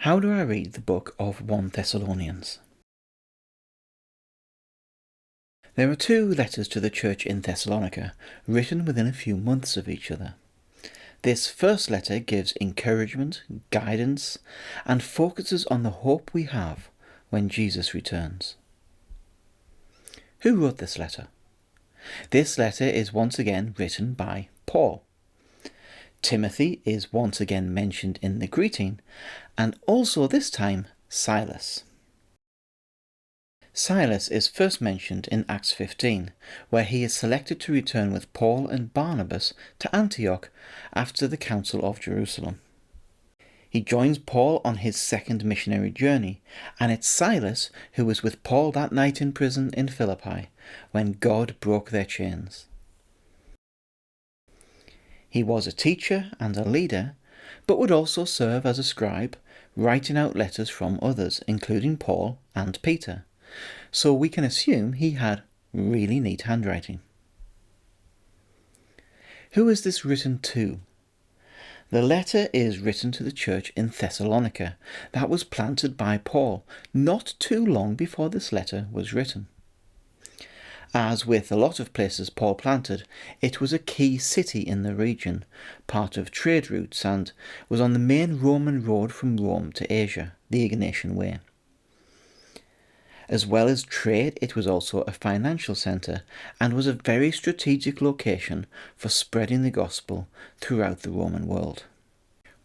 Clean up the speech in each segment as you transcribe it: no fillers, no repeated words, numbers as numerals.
How do I read the book of 1 Thessalonians? There are two letters to the church in Thessalonica, written within a few months of each other. This first letter gives encouragement, guidance, and focuses on the hope we have when Jesus returns. Who wrote this letter? This letter is once again written by Paul. Timothy is once again mentioned in the greeting, and also this time Silas. Silas is first mentioned in Acts 15, where he is selected to return with Paul and Barnabas to Antioch after the Council of Jerusalem. He joins Paul on his second missionary journey, and it's Silas who was with Paul that night in prison in Philippi when God broke their chains. He was a teacher and a leader, but would also serve as a scribe, writing out letters from others, including Paul and Peter. So we can assume he had really neat handwriting. Who is this written to? The letter is written to the church in Thessalonica that was planted by Paul not too long before this letter was written. As with a lot of places Paul planted, it was a key city in the region, part of trade routes, and was on the main Roman road from Rome to Asia, the Egnatian Way. As well as trade, it was also a financial centre and was a very strategic location for spreading the gospel throughout the Roman world.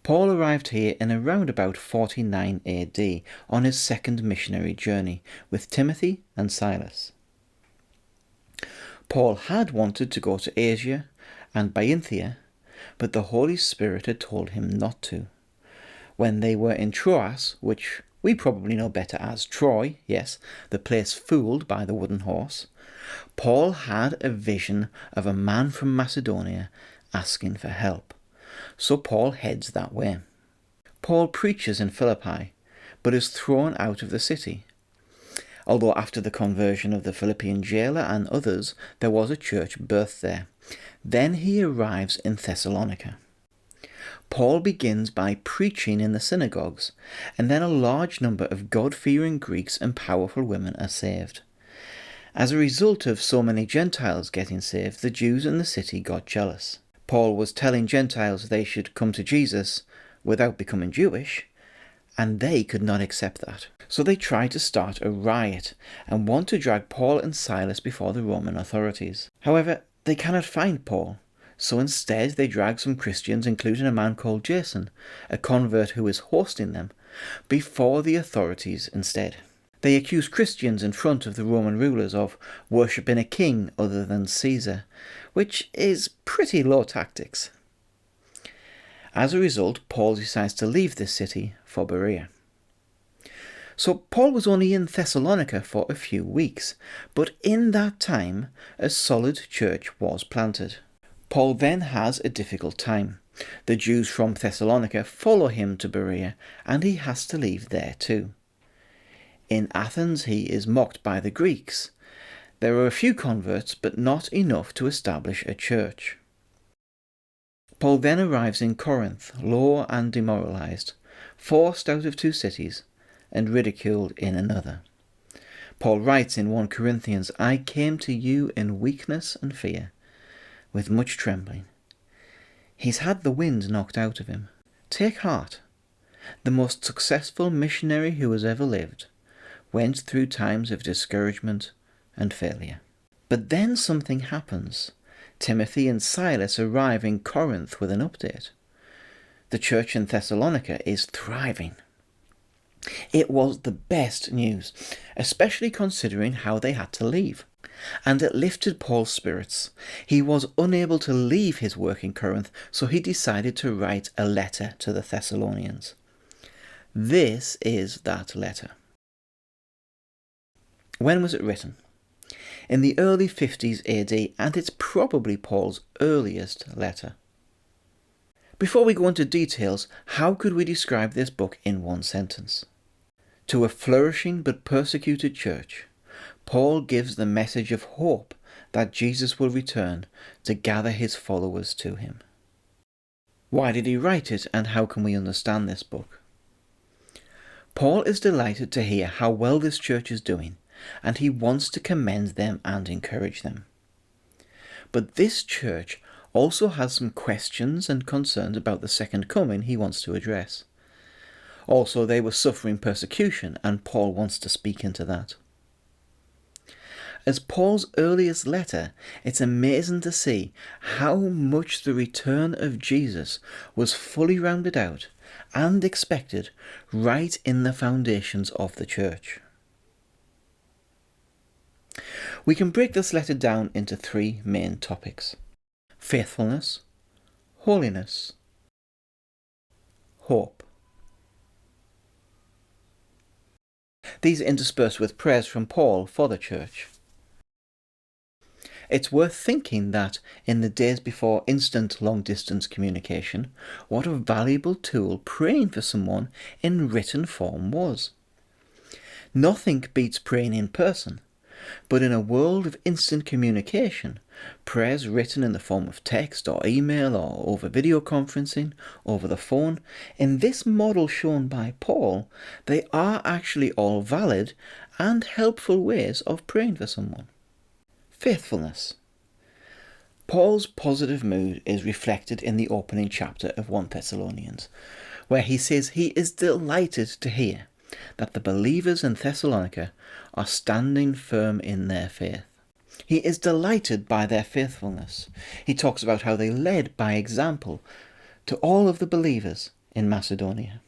Paul arrived here in around about 49 AD on his second missionary journey with Timothy and Silas. Paul had wanted to go to Asia and Bithynia, but the Holy Spirit had told him not to. When they were in Troas, which we probably know better as Troy, yes, the place fooled by the wooden horse, Paul had a vision of a man from Macedonia asking for help. So Paul heads that way. Paul preaches in Philippi, but is thrown out of the city. Although after the conversion of the Philippian jailer and others, there was a church birthed there. Then he arrives in Thessalonica. Paul begins by preaching in the synagogues, and then a large number of God-fearing Greeks and powerful women are saved. As a result of so many Gentiles getting saved, the Jews in the city got jealous. Paul was telling Gentiles they should come to Jesus without becoming Jewish, and they could not accept that. So they tried to start a riot and want to drag Paul and Silas before the Roman authorities. However, they cannot find Paul, so instead they drag some Christians, including a man called Jason, a convert who is hosting them, before the authorities instead. They accuse Christians in front of the Roman rulers of worshipping a king other than Caesar, which is pretty low tactics. As a result, Paul decides to leave this city for Berea. So Paul was only in Thessalonica for a few weeks, but in that time a solid church was planted. Paul then has a difficult time. The Jews from Thessalonica follow him to Berea, and he has to leave there too. In Athens he is mocked by the Greeks. There are a few converts, but not enough to establish a church. Paul then arrives in Corinth, low and demoralized, forced out of two cities, and ridiculed in another. Paul writes in 1 Corinthians, "I came to you in weakness and fear, with much trembling." He's had the wind knocked out of him. Take heart. The most successful missionary who has ever lived went through times of discouragement and failure. But then something happens. Timothy and Silas arrive in Corinth with an update. The church in Thessalonica is thriving. It was the best news, especially considering how they had to leave. And it lifted Paul's spirits. He was unable to leave his work in Corinth, so he decided to write a letter to the Thessalonians. This is that letter. When was it written? In the early 50s AD, and it's probably Paul's earliest letter. Before we go into details, how could we describe this book in one sentence? To a flourishing but persecuted church, Paul gives the message of hope that Jesus will return to gather his followers to him. Why did he write it, and how can we understand this book? Paul is delighted to hear how well this church is doing, and he wants to commend them and encourage them. But this church also has some questions and concerns about the second coming he wants to address. Also, they were suffering persecution, and Paul wants to speak into that. As Paul's earliest letter, it's amazing to see how much the return of Jesus was fully rounded out and expected right in the foundations of the church. We can break this letter down into three main topics: faithfulness, holiness, hope. These are interspersed with prayers from Paul for the church. It's worth thinking that in the days before instant long-distance communication, what a valuable tool praying for someone in written form was. Nothing beats praying in person, but in a world of instant communication, prayers written in the form of text or email or over video conferencing, over the phone, in this model shown by Paul, they are actually all valid and helpful ways of praying for someone. Faithfulness. Paul's positive mood is reflected in the opening chapter of 1 Thessalonians, where he says he is delighted to hear that the believers in Thessalonica are standing firm in their faith. He is delighted by their faithfulness. He talks about how they led by example to all of the believers in Macedonia.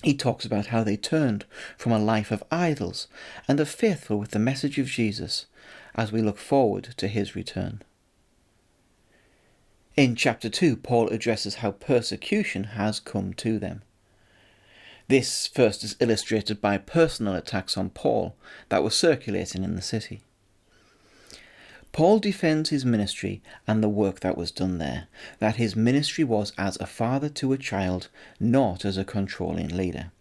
He talks about how they turned from a life of idols and are faithful with the message of Jesus as we look forward to his return. In chapter 2, Paul addresses how persecution has come to them. This first is illustrated by personal attacks on Paul that were circulating in the city. Paul defends his ministry and the work that was done there, that his ministry was as a father to a child, not as a controlling leader.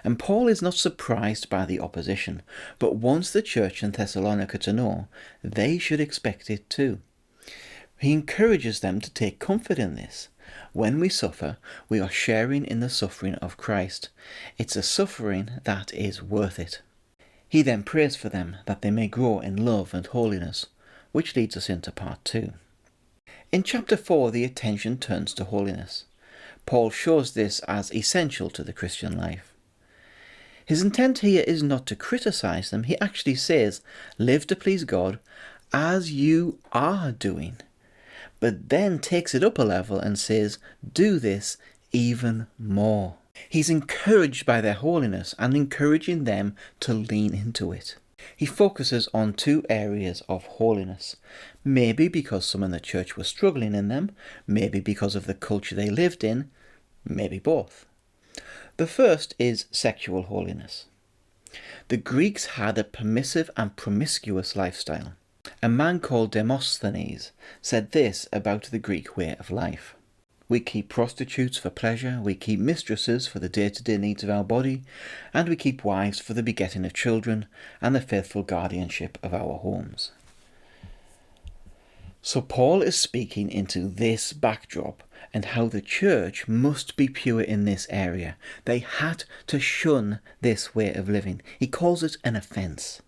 And Paul is not surprised by the opposition, but wants the church in Thessalonica to know they should expect it too. He encourages them to take comfort in this. When we suffer, we are sharing in the suffering of Christ. It's a suffering that is worth it. He then prays for them that they may grow in love and holiness, which leads us into part 2. In chapter 4, the attention turns to holiness. Paul shows this as essential to the Christian life. His intent here is not to criticize them. He actually says, live to please God as you are doing, but then takes it up a level and says, do this even more. He's encouraged by their holiness and encouraging them to lean into it. He focuses on 2 areas of holiness, maybe because some in the church were struggling in them, maybe because of the culture they lived in, maybe both. The first is sexual holiness. The Greeks had a permissive and promiscuous lifestyle. A man called Demosthenes said this about the Greek way of life: we keep prostitutes for pleasure, we keep mistresses for the day-to-day needs of our body, and we keep wives for the begetting of children and the faithful guardianship of our homes. So Paul is speaking into this backdrop and how the church must be pure in this area. They had to shun this way of living. He calls it an offence.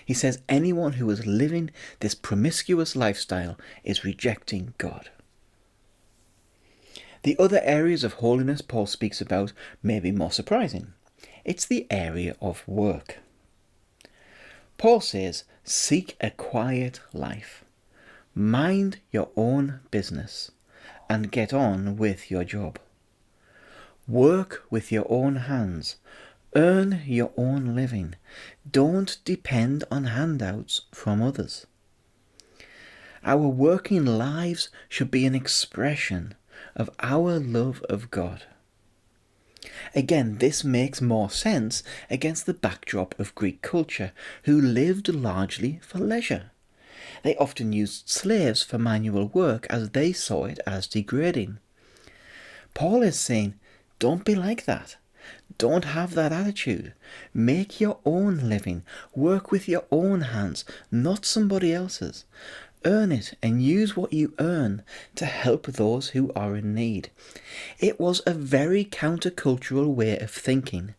He says anyone who is living this promiscuous lifestyle is rejecting God. The other areas of holiness Paul speaks about may be more surprising. It's the area of work. Paul says, seek a quiet life. Mind your own business and get on with your job. Work with your own hands. Earn your own living. Don't depend on handouts from others. Our working lives should be an expression of our love of God. Again, this makes more sense against the backdrop of Greek culture, who lived largely for leisure. They often used slaves for manual work as they saw it as degrading. Paul is saying, don't be like that. Don't have that attitude. Make your own living. Work with your own hands, not somebody else's. Earn it and use what you earn to help those who are in need. It was a very countercultural way of thinking,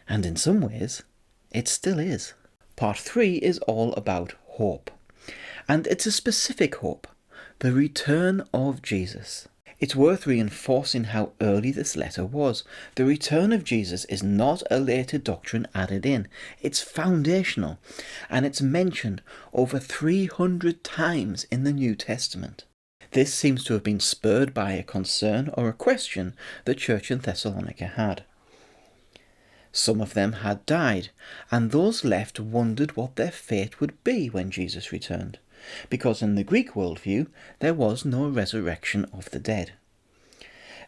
And in some ways, it still is. Part 3 is all about hope. And it's a specific hope, the return of Jesus. It's worth reinforcing how early this letter was. The return of Jesus is not a later doctrine added in. It's foundational, and it's mentioned over 300 times in the New Testament. This seems to have been spurred by a concern or a question the church in Thessalonica had. Some of them had died, and those left wondered what their fate would be when Jesus returned, because in the Greek worldview there was no resurrection of the dead.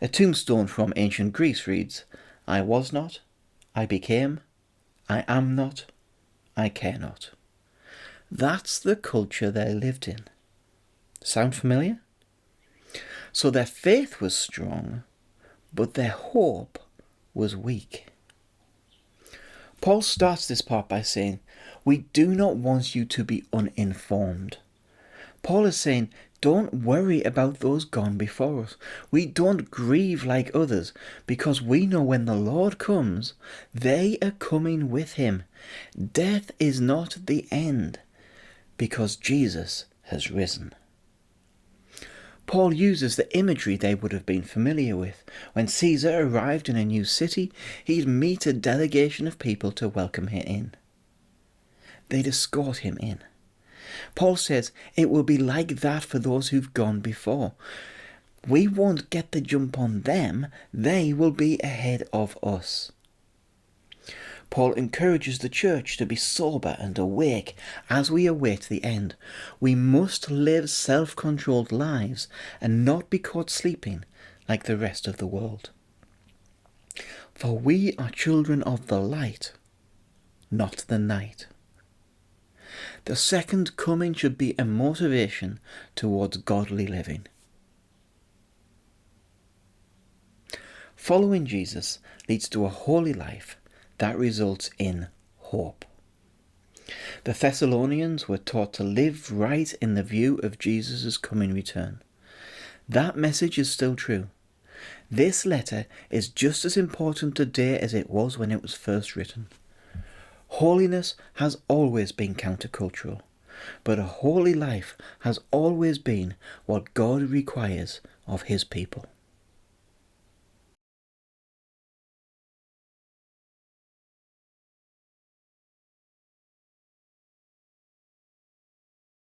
A tombstone from ancient Greece reads, "I was not, I became, I am not, I care not." That's the culture they lived in. Sound familiar? So their faith was strong, but their hope was weak. Paul starts this part by saying, "We do not want you to be uninformed." Paul is saying, don't worry about those gone before us. We don't grieve like others, because we know when the Lord comes, they are coming with him. Death is not the end, because Jesus has risen. Paul uses the imagery they would have been familiar with. When Caesar arrived in a new city, he'd meet a delegation of people to welcome him in. They'd escort him in. Paul says it will be like that for those who've gone before. We won't get the jump on them, they will be ahead of us. Paul encourages the church to be sober and awake as we await the end. We must live self-controlled lives and not be caught sleeping like the rest of the world. For we are children of the light, not the night. The second coming should be a motivation towards godly living. Following Jesus leads to a holy life that results in hope. The Thessalonians were taught to live right in the view of Jesus' coming return. That message is still true. This letter is just as important today as it was when it was first written. Holiness has always been countercultural, but a holy life has always been what God requires of his people.